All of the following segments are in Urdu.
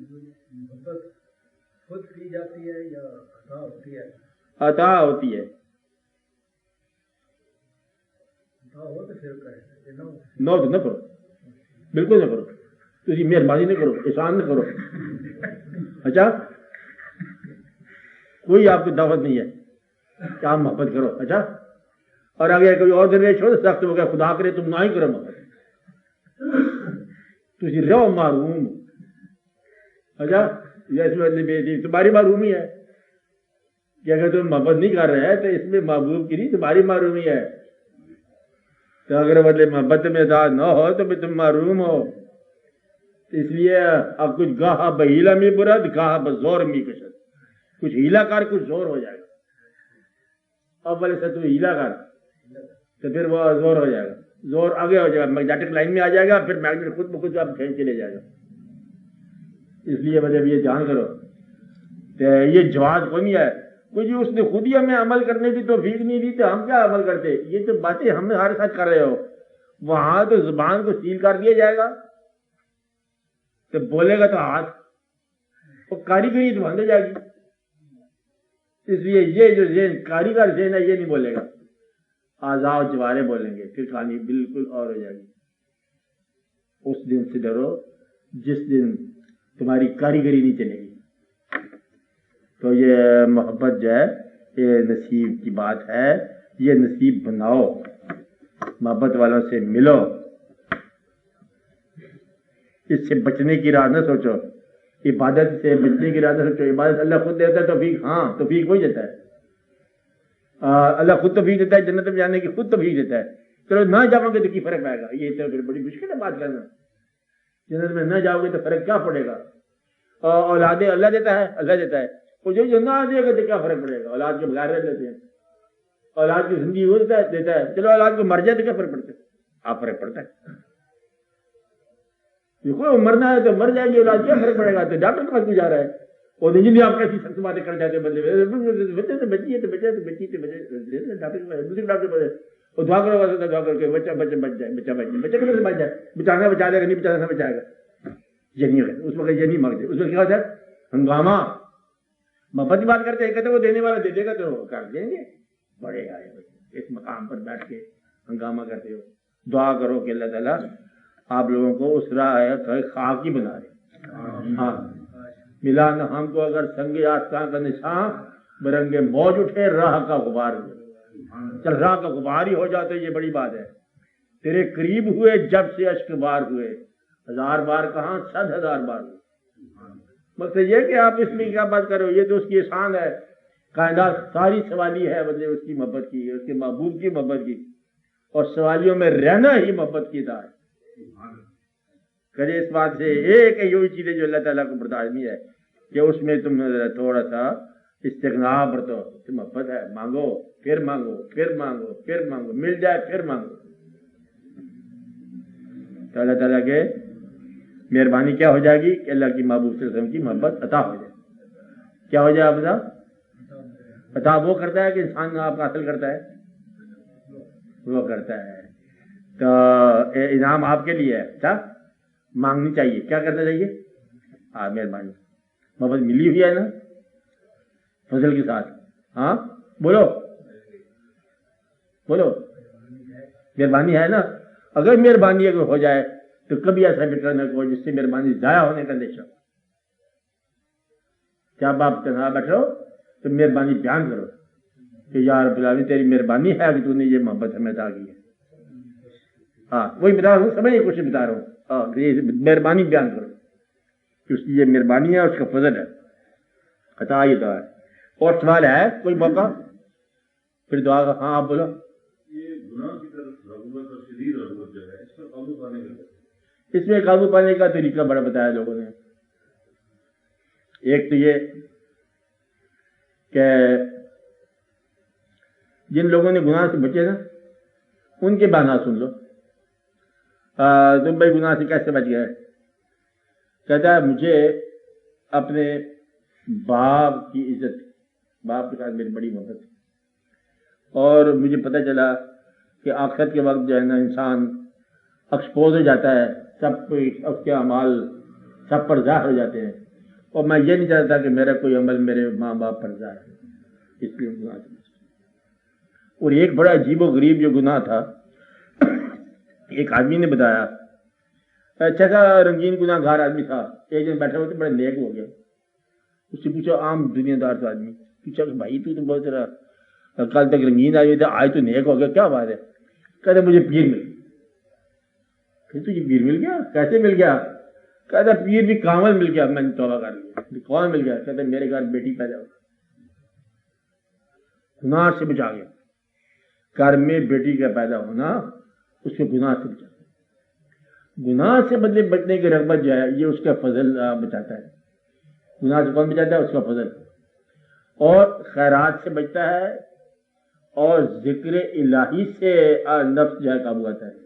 محبت خود کی جاتی ہے یا عطا ہوتی ہے؟ عطا ہوتی ہے. عطا ہو تو پھر کہے نو تو نہ کرو، بالکل نہ کرو. تھی مہربانی نہ کرو، احسان نہ کرو. اچھا کوئی آپ کی دعوت نہیں ہے کہ آپ محبت کرو. اچھا اور اگر کوئی اور درویش ہو تو سخت ہو گیا خدا کرے تم نہ ہی کرو محبت، تھی رہو معروم. اچھا اس میں تمہاری معرومی ہے کہ اگر تم محبت نہیں کر رہے تو اس میں محبوب کی نہیں تمہاری معرومی ہے. تو اگر بدلے محبت میں ذات نہ ہو تو تم معروم ہو. اس لیے اب کچھ گاہا بہیلا میں برد گاہا بزور میں کشد، کچھ ہیلا کر کچھ زور ہو جائے گا. اول سے تو ہیلا کر تو پھر وہ زور ہو جائے گا، زور آگے ہو جائے گا، میگنیٹک لائن میں آ جائے گا، پھر میگنیٹ خود بخود آپ کھینچ چلے جائے گا. اس لیے مطلب یہ جان کرو کہ یہ جواز کو نہیں ہے کچھ اس نے خود ہی ہمیں عمل کرنے کی توفیق نہیں دی تو ہم کیا عمل کرتے. یہ تو باتیں ہم ہر ساتھ کر رہے ہو، وہاں تو زبان کو سیل کر دیا جائے گا تو بولے گا تو ہاتھ وہ کاریگری تو بندے جائے گی. اس لیے یہ جو ذہن کاریگر ذہن ہے یہ نہیں بولے گا، اعضاء و جوارے بولیں گے، پھر کہانی بالکل اور ہو جائے گی. اس دن سے ڈرو جس دن تمہاری کاریگری نہیں چلے گی. تو یہ محبت جو ہے یہ نصیب کی بات ہے، یہ نصیب بناؤ، محبت والوں سے ملو. اس سے بچنے کی راہ نہ سوچو، عبادت سے بچنے کی راہ نہ سوچو. عبادت اللہ خود دیتا ہے توفیق، ہاں توفیق وہی دیتا ہے. اللہ خود توفیق دیتا ہے، جنت میں جانے کی خود توفیق دیتا ہے. چلو نہ جاؤ گے تو کی فرق پائے گا؟ یہ تو پھر بڑی مشکل ہے بات کرنا. جنت میں نہ جاؤ گے تو فرق کیا پڑے گا؟ اولادیں اللہ دیتا ہے، اللہ دیتا ہے. وہ جو نہ دے گا تو کیا فرق پڑے گا؟ اولاد کے بغیر رہ لیتے ہیں، اولاد کی زندگی وہ دیتا ہے. چلو اولاد کو مر جائے تو کیا فرق پڑتا ہے؟ آپ فرق پڑتا ہے. دیکھو مرنا ہے تو مر جائے گی اولاد، کیا فرق پڑے گا؟ تو ڈاکٹر کے پاس بھی جا رہا ہے اور انجینئر آپ کیسی سخت باتیں کر جاتے ہیں بندے بچے تو بچی ہے تو بچے تو بچی تو بچے ڈاکٹر کے پاس دوسرے ڈاکٹر کے پاس وہ دعا کرو دعا کر کے بچہ بچہ بچ جائے، بچہ بچ جائے، بچہ کیسے بچ جائے؟ بچانا بچا دے گا، نہیں بچانا بچائے گا. یہ نہیں ہے اس وقت، یہ نہیں مانگتے. اس وقت کیا ہوتا ہے؟ ہنگامہ. محبت کی بات کرتے ہیں، کہتے وہ دینے والا دے دے گا تو کر دیں گے. بڑے آئے اس مقام پر بیٹھ کے ہنگامہ کرتے ہو. دعا کرو کہ اللہ تعالیٰ آپ لوگوں کو اس راہ خاک ہی بنا دے. ہاں ملا نہ ہم کو اگر سنگ آستان کا نشان، برنگے موج اٹھے راہ کا غبار ہوئے. چل راہ کا غبار ہی ہو جاتے، یہ بڑی بات ہے. تیرے قریب ہوئے جب سے اشک بار ہوئے، 1000 بار کہاں 100,000 بار ہوئے. مطلب یہ کہ آپ اس میں کیا بات کرو، یہ تو اس کی احسان ہے. کائنات ساری سوالی ہے مطلب اس کی محبت کی، اس کے محبوب کی محبت کی، اور سوالیوں میں رہنا ہی محبت کی دار. کرے اس بات سے ایک یہی چیز ہے جو اللہ تعالیٰ کو برداشت نہیں ہے کہ اس میں تم تھوڑا سا استغنا برتو. محبت ہے، مانگو پھر مانگو پھر مانگو پھر مانگو، مل جائے پھر مانگو. تو اللہ تعالیٰ کے مہربانی کیا ہو جائے گی کہ اللہ کی محبوب صلی اللہ علیہ وسلم کی محبت عطا ہو جائے. کیا ہو جائے آپ بتا؟ عطا وہ کرتا ہے کہ انسان آپ کا حاصل کرتا ہے، وہ کرتا ہے. تو انعام آپ کے لیے ہے. اچھا مانگنی چاہیے، کیا کرنا چاہیے؟ ہاں مہربانی. محبت ملی ہوئی ہے نا فضل کے ساتھ. ہاں بولو بولو، مہربانی ہے نا. اگر مہربانی اگر ہو جائے تو کبھی ایسا فکر نہ کرو جس سے مہربانی ضائع ہونے کا اندیشہ. جب آپ تنہا بیٹھو تو مہربانی بیان کرو کہ یا رب العالمین تیری مہربانی ہے کہ تو نے یہ محبت ہمیں عطا کی ہے. ہاں وہی بتا رہا ہوں، سمجھ کچھ بتا رہا ہوں. مہربانی بیان کرو کہ اس کی یہ مہربانی ہے، اس کا فضل ہے، عطا ہی عطا ہے. اور سوال ہے کوئی موقع پھر دعا کا؟ ہاں آپ بولو. اس میں قابو پانے کا طریقہ بڑا بتایا لوگوں نے. ایک تو یہ کہ جن لوگوں نے گناہ سے بچے نا ان کے بہانا سن لو. تم بھائی گناہ سے کیسے بچ گئے؟ کہتا ہے مجھے اپنے باپ کی عزت، باپ کے ساتھ میری بڑی محبت، اور مجھے پتہ چلا کہ آخرت کے وقت جو ہے نا انسان ایکسپوز ہو جاتا ہے، سب کوئی اس کے اعمال سب پر ظاہر ہو جاتے ہیں. اور میں یہ نہیں چاہتا کہ میرا کوئی عمل میرے ماں باپ پر جائے، اس لیے گناہ سے بچو۔ اور ایک بڑا عجیب و غریب جو گناہ تھا، ایک آدمی نے بتایا، اچھا سا رنگین گناہ گار آدمی تھا، ایک دن بیٹھا ہوا تو بڑے نیک ہو گیا، اس سے پوچھا، عام دنیا دار تھا آدمی، پوچھا کہ بھائی تو بہت ذرا کل تک رنگین آدمی تھا، آج تو نیک ہو گیا، کیا بات ہے؟ کہتے مجھے پیر مل گیا۔ پھر تجھے پیر مل گیا؟ کیسے مل گیا؟ کہتا پیر بھی کامل مل گیا، میں نے توبہ کر لیا۔ کون مل گیا؟ کہتے میرے گھر بیٹی پیدا ہو، گناہ سے بچا گیا۔ گھر میں بیٹی کا پیدا ہونا اس کے گناہ سے بچا، گناہ سے بدلے بچنے کی رغبت جو ہے یہ اس کا فضل بچاتا ہے۔ گناہ سے کون بچاتا ہے؟ اس کا فضل۔ اور خیرات سے بچتا ہے، اور ذکر الہی سے نفس جو ہے قابو آتا ہے۔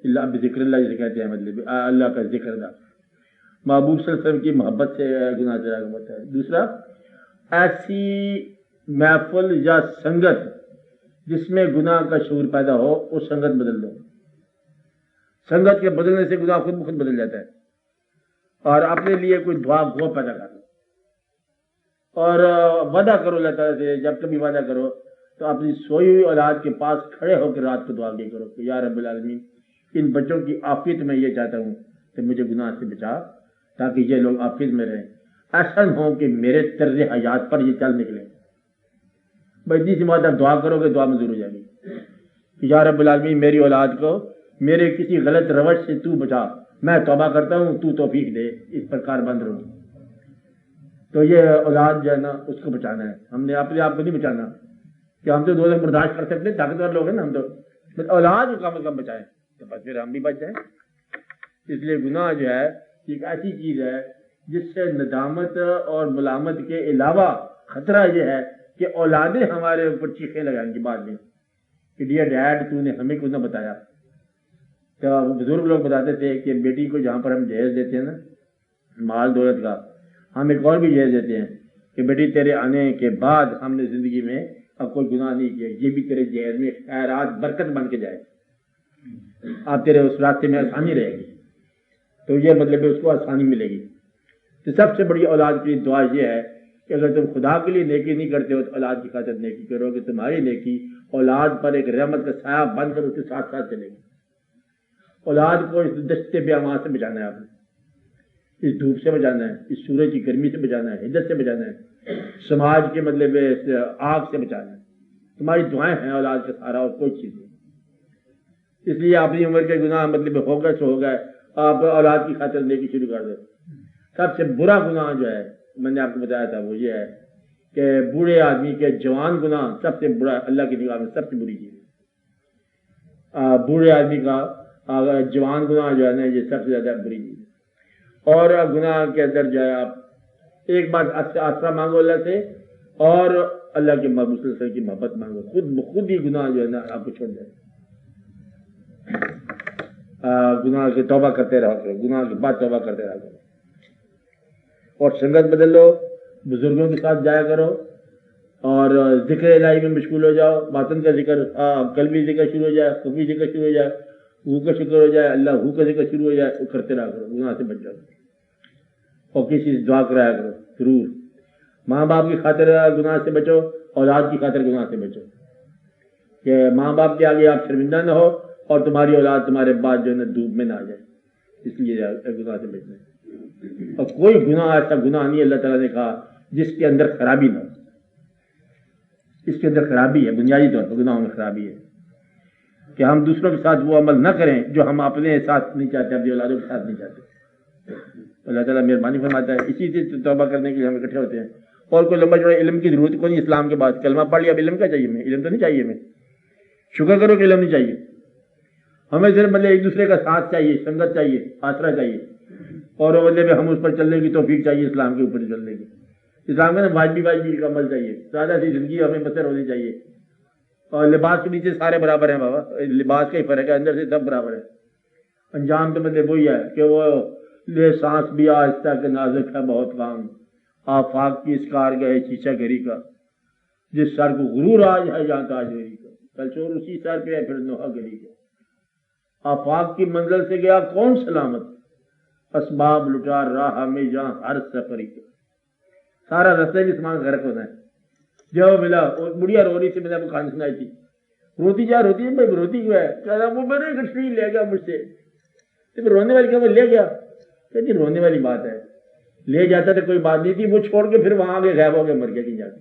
اللہ ذکر اللہ جسے کہتے ہیں، مطلب اللہ کا ذکر ادا، محبوب صلی اللہ علیہ وسلم کی محبت سے گناہ سے راغب ہوتا ہے۔ دوسرا، ایسی محفل یا سنگت جس میں گناہ کا شعور پیدا ہو، وہ سنگت بدل دو۔ سنگت کے بدلنے سے گناہ خود بخود بدل جاتا ہے۔ اور اپنے لیے کوئی دعا گو پیدا کر لو، اور وعدہ کرو اللہ تعالیٰ سے، جب کبھی وعدہ کرو تو اپنی سوئی ہوئی اولاد کے پاس کھڑے ہو کے رات کو دعا کی کرو کہ یا رب العالمین، ان بچوں کی عافیت میں یہ چاہتا ہوں کہ مجھے گناہ سے بچا، تاکہ یہ لوگ عافیت میں رہیں، ایسا نہ ہو کہ میرے طرز حیات پر یہ چل نکلے۔ بھائی جس مدد دعا کرو گے دعا منظور ہو جائے گی کہ یا رب العالمین میری اولاد کو میرے کسی غلط روش سے تو بچا، میں توبہ کرتا ہوں، تو توفیق دے اس پر کار بند رہوں۔ تو یہ اولاد جو ہے نا اس کو بچانا ہے، ہم نے اپنے آپ کو نہیں بچانا کہ ہم تو دو دن برداشت کر سکتے، طاقتور لوگ ہیں نا ہم تو، بس اولاد کو کم از کم بچائیں تو بس پھر ہم بھی بچ جائیں۔ اس لیے گناہ جو ہے ایک ایسی چیز ہے جس سے ندامت اور ملامت کے علاوہ خطرہ یہ ہے کہ اولادیں ہمارے اوپر چیخیں لگائیں گی بعد میں کہ ڈیئر ڈیڈ تو نے ہمیں کچھ نہ بتایا۔ تو بزرگ لوگ بتاتے تھے کہ بیٹی کو جہاں پر ہم جہیز دیتے ہیں نا مال دولت کا، ہم ایک اور بھی جہیز دیتے ہیں کہ بیٹی تیرے آنے کے بعد ہم نے زندگی میں اب کوئی گناہ نہیں کیا، یہ بھی تیرے جہیز میں خیرات برکت بن کے جائے، اب تیرے اس راستے میں آسانی رہے گی، تو یہ مطلب اس کو آسانی ملے گی۔ تو سب سے بڑی اولاد کی دعا یہ ہے کہ اگر تم خدا کے لیے نیکی نہیں کرتے ہو تو اولاد کی خاطر نیکی کرو کہ تمہاری نیکی اولاد پر ایک رحمت کا سایہ بن کر اس کے ساتھ ساتھ چلے گی۔ اولاد کو اس دشت بیاماں سے بچانا ہے، آپ نے اس دھوپ سے بچانا ہے، اس سورج کی گرمی سے بچانا ہے، حدت سے بچانا ہے، سماج کے مطلب آگ سے بچانا ہے۔ تمہاری دعائیں ہیں اولاد کا سہارا، اور کوئی چیز نہیں۔ اس لیے اپنی عمر کے گناہ مطلب ہو گئے سو ہو گئے، آپ اولاد کی خاطر نیکی شروع کر دو۔ سب سے برا گناہ جو ہے میں نے آپ کو بتایا تھا وہ یہ ہے کہ بوڑھے آدمی کے جوان گناہ سب سے برا، اللہ کی نگاہ میں سب سے بری چیز ہے۔ بوڑھے آدمی کا جوان گناہ جو ہے نا یہ سب سے زیادہ بری چیز ہے۔ اور گناہ کے اندر جو ہے آپ ایک بار آسرا مانگو اللہ سے، اور اللہ کے محبوب صلی اللہ علیہ وسلم کی محبت مانگو، خود بخود ہی گناہ جو ہے نا آپ کو چھوڑ جائے۔ گناہ کی توبہ کرتے رہا کرو، گناہ کے بعد توبہ کرتے رہا کرو، اور سنگت بدل لو، بزرگوں کے ساتھ جایا کرو، اور ذکر الہی میں مشغول ہو جاؤ، باطن کا ذکر، قلبی ذکر شروع ہو جائے، خفی ذکر شروع ہو جائے، ہو کا شکر ہو جائے، اللہ ہو کا ذکر شروع ہو جائے، وہ کرتے رہا کرو، گناہ سے بچ جاؤ۔ اور کسی سے دعا کرایا کرو ضرور، ماں باپ کی خاطر گناہ سے بچو، اولاد کی خاطر گناہ سے بچو، کہ ماں باپ کے آگے آپ شرمندہ نہ ہو اور تمہاری اولاد تمہارے بعد جو ہے نا دھوپ میں نہ آ جائے، اس لیے گناہ سے بچنا ہے۔ اور کوئی گناہ ایسا گناہ نہیں اللہ تعالیٰ نے کہا جس کے اندر خرابی نہ ہو، اس کے اندر خرابی ہے، بنیادی طور پر گناہوں میں خرابی ہے کہ ہم دوسروں کے ساتھ وہ عمل نہ کریں جو ہم اپنے ساتھ نہیں چاہتے، اپنی اولادوں کے ساتھ نہیں چاہتے۔ اللہ تعالیٰ مہربانی فرماتا ہے، اسی سے توبہ کرنے کے لیے ہم اکٹھے ہوتے ہیں، اور کوئی لمبا چوڑا علم کی ضرورت کو نہیں۔ اسلام کے بعد کلمہ پڑھ لیا، اب علم کیا چاہیے ہمیں؟ علم تو نہیں چاہیے ہمیں، شکر کرو کہ علم نہیں چاہیے ہمیں، صرف مطلب ایک دوسرے کا ساتھ چاہیے، سنگت چاہیے، آسرا چاہیے، اور مطلب ہم اس پر چلنے کی توفیق چاہیے، اسلام کے اوپر چلنے کی، اسلام کا واجبی کا عمل چاہیے، سادہ سی زندگی ہمیں بسر ہونی چاہیے۔ اور لباس کے نیچے سارے برابر ہیں بابا، لباس کا ہی فرق ہے، اندر سے سب برابر ہے، انجام تو مطلب وہی ہے کہ وہ لے سانس بھی آہستہ کہ نازک ہے بہت کام، آفاق کی اس کار گئے شیشہ گری کا، جس سر کو غرور آج ہے جہاں تاج گری کا، کل چور اسی سر پہ ہے پھر نوحہ گری کا، آفاق کی منزل سے گیا کون سلامت، اسباب لٹا راہ میں جہاں ہر سفری سارا رستے بھی سامان غرق ہونا ہے. جو ملا اور بڑھیا رو رہی تھی, میں نے آپ کو کہانی سنائی تھی, روتی جا روتی ہے, بھائی روتی کیوں ہے, کہہ رہا وہ میں نے کشمیر لے گیا مجھ سے, تو رونے والی کہ وہ لے گیا, کہ جی رونے والی بات ہے, لے جاتا تو کوئی بات نہیں تھی, وہ چھوڑ کے پھر وہاں آگے غائب ہو کے مر گیا. کہیں جا کے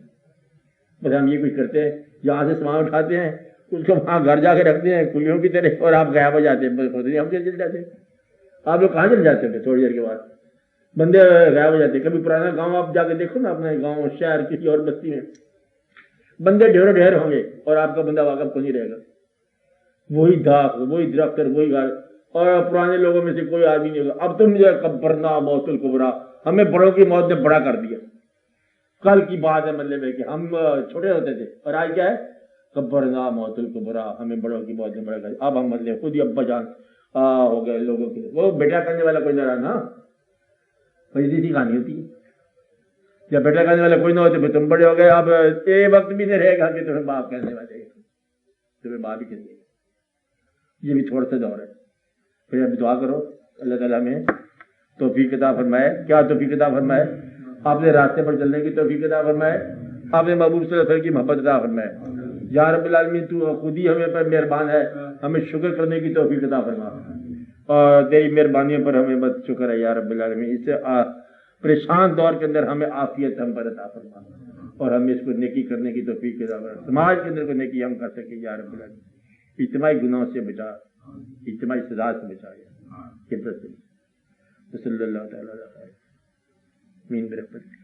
بس ہم یہ کچھ کرتے ہیں, یہاں سے سامان اٹھاتے ہیں, اس کو وہاں گھر جا کے رکھتے ہیں کلیوں کی طرح, اور آپ غائب ہو جاتے ہیں. ہم کیسے چل جاتے ہیں, آپ لوگ کہاں چل جاتے ہیں تھوڑی دیر کے بعد بندے غائب ہو جاتے ہیں. کبھی پرانا گاؤں آپ جا کے دیکھو نا, اپنے گاؤں شہر کسی اور بستی میں بندے ڈھیروں ڈھیر ہوں گے اور آپ کا بندہ واقف کو نہیں رہے گا. وہی داغ, وہی درخت, وہی گھر, اور پرانے لوگوں میں سے کوئی آدمی نہیں ہوگا. اب تم جو قبرنا موت الکبریٰ, ہمیں بڑوں کی موت نے بڑا کر دیا. کل کی بات ہے مطلب ہے کہ ہم چھوٹے ہوتے تھے, اور آج کیا ہے, قبرنا موت الکبریٰ, ہمیں بڑوں کی موت نے بڑا کر دیا. اب ہم مطلب خود ہی ابا جان ہو گئے لوگوں کے. وہ بیٹا کرنے والا کوئی نہ رہا نا, بجلی سی کہانی ہوتی ہے. جب بیٹا کرنے والا کوئی نہ ہوتے پھر تم بڑے ہو گئے. اب یہ وقت بھی نہیں رہے گا کہ تمہیں باپ کہنے والے, تمہیں باپ ہی کہنے. یہ بھی تھوڑا سا دور ہے. پھر اب دعا کرو اللہ تعالیٰ میں توفیق عطا فرمائے. کیا توفیق عطا فرمائے, آپ نے راستے پر چلنے کی توفیق عطا فرمائے, آپ نے محبوب صلی اللہ علیہ وسلم کی محبت عطا فرمائے. یا رب العالمین تو خود ہی ہمیں پر مہربان ہے, ہمیں شکر کرنے کی توفیق عطا فرما, اور تیری مہربانیوں پر ہمیں بس شکر ہے یا رب العالمین. اس سے پریشان دور کے اندر ہمیں عافیت ہم پر عطا فرما, اور ہمیں اس کو نیکی کرنے کی توفیق عطا فرما. سماج کے اندر کو نیکی ہم کر سکیں یا رب العالمین. اجتماعی گناہوں سے بچا, اجتماعی سزا سے بچا یا صلی اللہ تعالیٰ علیہ وسلم.